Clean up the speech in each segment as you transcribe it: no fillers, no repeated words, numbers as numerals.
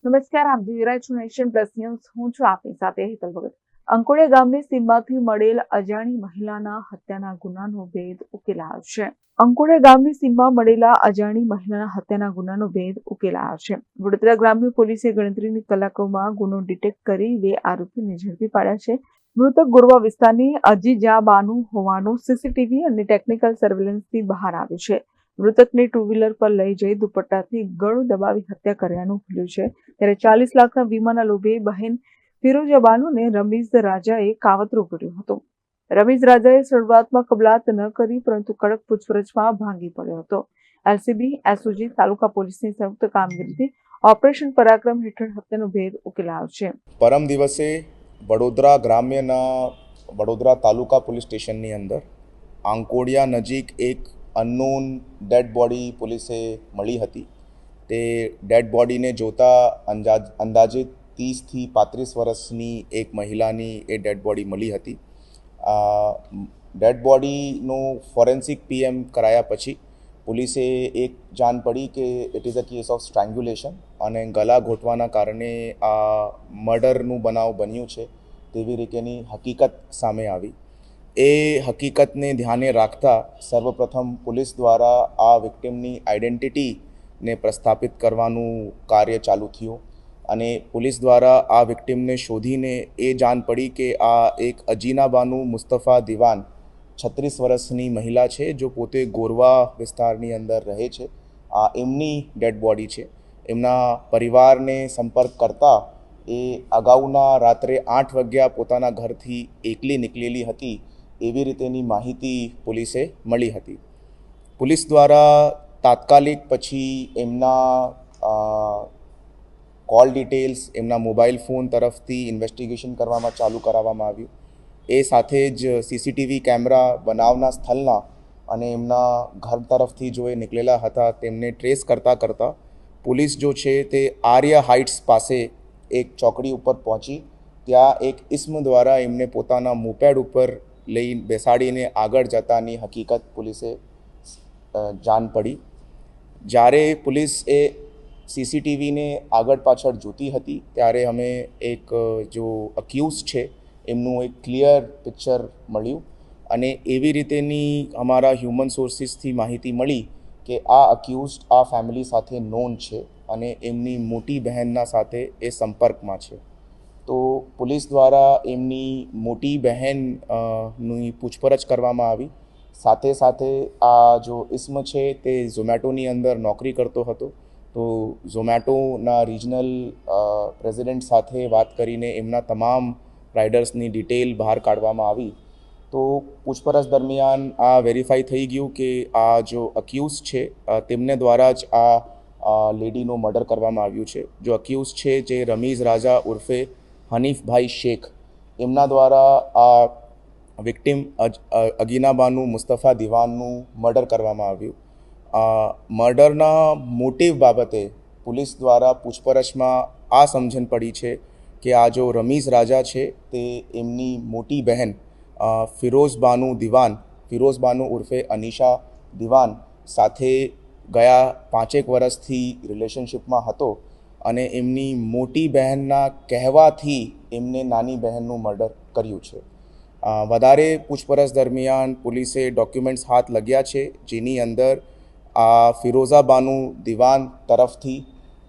નમસ્કાર, આપ જોઈ રહ્યા છો નેશન પ્લસ ન્યૂઝ. હું છું આપની સાથે હેતલ ભગત. અંકોડિયા ગામની સીમમાંથી મળેલ અજાણી મહિલાના હત્યાના ગુનાનો ભેદ ઉકેલાયો છે. અંકોડિયા ગામની સીમમાં મળેલા અજાણી મહિલાના હત્યાના ગુનાનો ભેદ ઉકેલાયો છે. વડોદરા ગ્રામ્ય પોલીસે ગણતરીની કલાકોમાં ગુનો ડિટેક્ટ કરી 2 આરોપીને ઝડપી પાડ્યા છે. મૃતક ગોરવા વિસ્તારની અજીજા બાનુ હોવાનું સીસીટીવી અને ટેકનિકલ સર્વેલન્સથી બહાર આવ્યું છે. મૃતકને ટુ વ્હીલર પર લઈ જઈ દુપટ્ટાથી ગળું દબાવી હત્યા કર્યાનું ખુલ્યું છે. ત્યારે 40 લાખના વીમાના લોભે બહેન ફિરોઝા બાનુને રમીઝ રાજાએ કાવતરું કર્યું હતું. રમીઝ રાજાએ શરૂઆતમાં કબૂલાત ન કરી, પરંતુ કડક પૂછપરછમાં ભાંગી પડ્યો હતો. એલસીબી, એસઓજી, તાલુકા પોલીસની સંયુક્ત કામગીરીથી ઓપરેશન પરાક્રમ હેઠળ હત્યાનો ભેદ ઉકેલાયો છે. પરમ દિવસે વડોદરા ગ્રામ્યના વડોદરા તાલુકા પોલીસ સ્ટેશનની અંદર આંકોડિયા નજીક એક અનનોન ડેડ બોડી પોલીસે મળી હતી. તે ડેડ બોડીને જોતા અંદાજિત 30થી 35 વર્ષની એક મહિલાની એ ડેડ બોડી મળી હતી. ડેડ બોડીનું ફોરેન્સિક પીએમ કરાયા પછી પોલીસે એક જાણ પડી કે it is a case of strangulation અને ગળા ઘોંટવાના કારણે આ મર્ડરનું બનાવ બન્યું છે તેવી રીતેની હકીકત સામે આવી. એ હકીકતને ધ્યાને રાખતા સર્વપ્રથમ પોલીસ દ્વારા આ વિક્ટિમની આઈડેન્ટિટીને પ્રસ્થાપિત કરવાનું કાર્ય ચાલુ થયું અને પોલીસ દ્વારા આ વિક્ટિમને શોધીને એ જાણ પડી કે આ એક અજીના બાનુ મુસ્તફા દિવાન 36 વર્ષની મહિલા છે, જો પોતે ગોરવા વિસ્તારની અંદર રહે છે. આ એમની ડેડ બોડી છે. એમના પરિવારને સંપર્ક કરતા એ અગાઉના રાત્રે 8 વાગ્યા પોતાના ઘરથી એકલી નીકળેલી હતી એવી રીતેની માહિતી પોલીસે મળી હતી. પોલીસ દ્વારા તાત્કાલિક પછી એમના કોલ ડિટેલ્સ, એમના મોબાઈલ ફોન તરફથી ઇન્વેસ્ટિગેશન ચાલુ કરાવવામાં આવ્યું. એ સાથે જ સીસીટીવી કેમેરા બનાવના સ્થળના અને એમના ઘર તરફથી જો એ નીકળેલા હતા તેમને ટ્રેસ કરતાં પોલીસ જો છે તે આર્ય હાઇટ્સ પાસે એક ચોકડી ઉપર પહોંચી. ત્યાં એક ઇસ્મ દ્વારા એમને પોતાના મોપેડ ઉપર લઈ બેસાડીને આગળ જતાની હકીકત પોલીસે જાણ પડી. જ્યારે પોલીસ એ સીસીટીવીને આગળ પાછળ જોતી હતી ત્યારે અમે એક જો અક્યુઝ છે એમનું એક ક્લિયર પિક્ચર મળ્યું અને એવી રીતેની અમારા હ્યુમન સોર્સિસથી માહિતી મળી કે આ અક્યુઝ આ ફેમિલી સાથે નોન છે અને એમની મોટી બહેનના સાથે એ સંપર્કમાં છે. તો પોલીસ દ્વારા એમની મોટી બહેનની પૂછપરછ કરવામાં આવી. સાથે આ જો ઇસ્મ છે તે ઝોમેટોની અંદર નોકરી કરતો હતો. તો ઝોમેટોના રિજનલ પ્રેસિડેન્ટ સાથે વાત કરીને એમના તમામ રાઇડર્સની ડિટેલ બહાર કાઢવામાં આવી. તો પૂછપરછ દરમિયાન આ વેરીફાઈ થઈ ગયું કે આ જો અક્યુઝ છે તેમને દ્વારા જ આ લેડીનું મર્ડર કરવામાં આવ્યું છે. જો અક્યુઝ છે જે રમીઝ રાજા ઉર્ફે હનીફભાઈ શેખ, એમના દ્વારા આ વિક્ટિમ અગીના બાનુ મુસ્તફા દિવાનનું મર્ડર કરવામાં આવ્યું. મર્ડરના મોટિવ બાબતે પોલીસ દ્વારા પૂછપરછમાં આ સમજણ પડી છે કે આ જો રમીઝ રાજા છે તે એમની મોટી બહેન ફિરોઝ બાનુ ઉર્ફે અનીશા દિવાન સાથે ગયા 5 વર્ષથી રિલેશનશિપમાં હતો અને એમની મોટી બહેનના કહેવાથી એમને નાની બહેનનું મર્ડર કર્યું છે. વધારે પૂછપરછ દરમિયાન પોલીસે ડોક્યુમેન્ટ્સ હાથ લગ્યા છે જેની અંદર આ ફિરોઝા બાનુ દિવાન તરફથી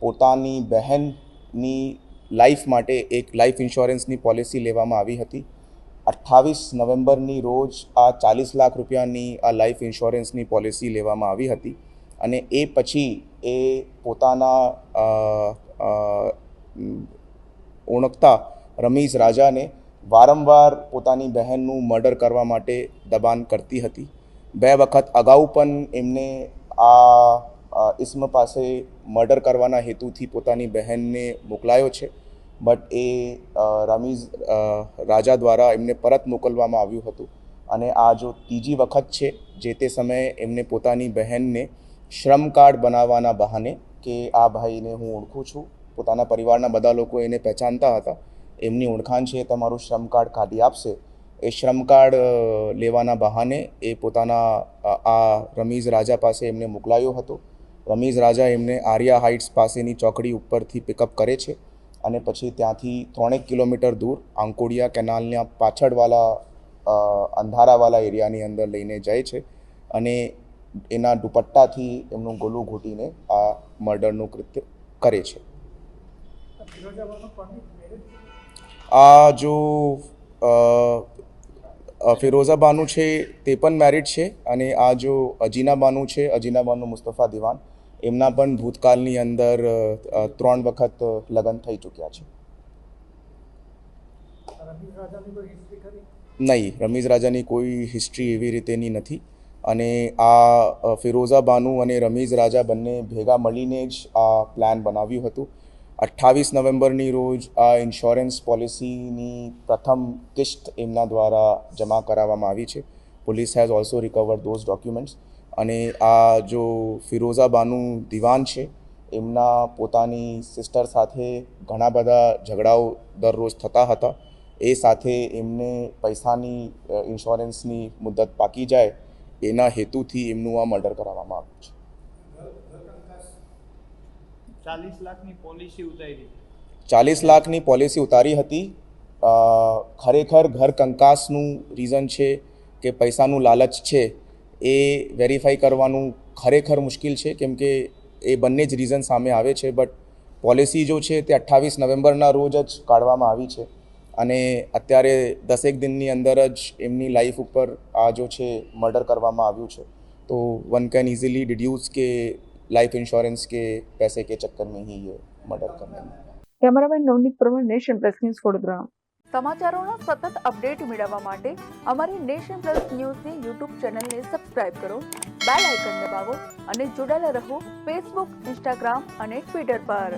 પોતાની બહેનની લાઈફ માટે એક લાઈફ ઇન્સ્યોરન્સની પોલિસી લેવામાં આવી હતી. 28 નવેમ્બરની રોજ આ 40 લાખ રૂપિયાની આ લાઈફ ઇન્સ્યોરન્સની પોલિસી લેવામાં આવી હતી અને એ પછી એ પોતાના ઓળખતા રમીઝ રાજાને વારંવાર પોતાની બહેનનું મર્ડર કરવા માટે દબાણ કરતી હતી. 2 વખત અગાઉ પણ એમને આ ઇસ્મ પાસે મર્ડર કરવાના હેતુથી પોતાની બહેનને મોકલાયો છે, બટ એ રમીઝ રાજા દ્વારા એમને પરત મોકલવામાં આવ્યું હતું અને આ જો ત્રીજી વખત છે જે તે સમયે એમને પોતાની બહેનને શ્રમ કાર્ડ બનાવવાના બહાને કે આ ભાઈને હું ઓળખું છું, પોતાના પરિવારના બધા લોકો એને પહેચાનતા હતા, એમની ઓળખાણ છે, તમારું શ્રમ કાર્ડ કાઢી આપશે, એ શ્રમ કાર્ડ લેવાના બહાને એ પોતાના આ રમીઝ રાજા પાસે એમને મોકલાયો હતો. રમીઝ રાજા એમને આર્યા હાઇટ્સ પાસેની ચોકડી ઉપરથી પિકઅપ કરે છે અને પછી ત્યાંથી 3 કિલોમીટર દૂર આંકોડિયા કેનાલના પાછળવાળા અંધારાવાળા એરિયાની અંદર લઈને જાય છે અને એના દુપટ્ટાથી એમનું ગળું ઘૂંટીને આ મર્ડરનું કૃત્ય કરે છે. આ જો ફિરોઝા બાનુ છે તે પણ મેરિડ છે અને આ જો અજીના બાનુ છે, અજીના બાનુ મુસ્તફા દિવાન, એમના પણ ભૂતકાળની અંદર 3 વખત લગ્ન થઈ ચૂક્યા છે. નહીં, રમીઝ રાજાની કોઈ હિસ્ટ્રી એવી રીતેની નથી અને આ ફિરોઝા બાનુ અને રમીઝ રાજા બંને ભેગા મળીને જ આ પ્લાન બનાવ્યું હતું. 28 નવેમ્બરની રોજ આ ઇન્સ્યોરન્સ પોલિસીની પ્રથમ કિસ્ત એમના દ્વારા જમા કરાવવામાં આવી છે. Police has also recovered those documents અને આ જો ફિરોઝા બાનુ દિવાન છે એમના પોતાની સિસ્ટર સાથે ઘણા બધા ઝઘડાઓ દરરોજ થતા હતા. એ સાથે એમને પૈસાની ઇન્સ્યોરન્સની મુદત પાકી જાય એના હેતુથી એમનું આ મર્ડર કરવામાં આવ્યું છે. 40 લાખની પોલિસી ઉતારી 40 લાખની પોલિસી ઉતારી હતી. ખરેખર ઘર કંકાસનું રીઝન છે કે પૈસાનું લાલચ છે એ વેરીફાઈ કરવાનું ખરેખર મુશ્કેલ છે, કેમ કે એ બંને જ રીઝન સામે આવે છે. બટ પોલિસી જો છે તે 28 નવેમ્બરના રોજ જ કાઢવામાં આવી છે અને અત્યારે 10 દિનની અંદર જ એમની લાઈફ ઉપર આ જો છે મર્ડર કરવામાં આવ્યું છે. તો વન कैन इजीली डिड्यूस के लाइफ इंश्योरेंस के पैसे के चक्कर में ही ये मर्डर करना है. Cameraman Navneet Parmar, nation plus news, Vadodara. સમાચારોના સતત અપડેટ મેળવવા માટે અમારી નેશન પ્લસ ન્યૂઝની યુટ્યુબ ચેનલને સબસ્ક્રાઇબ કરો, બેલ આઇકન દબાવો અને જોડાયેલા રહો ફેસબુક, ઇન્સ્ટાગ્રામ અને ટ્વિટર પર.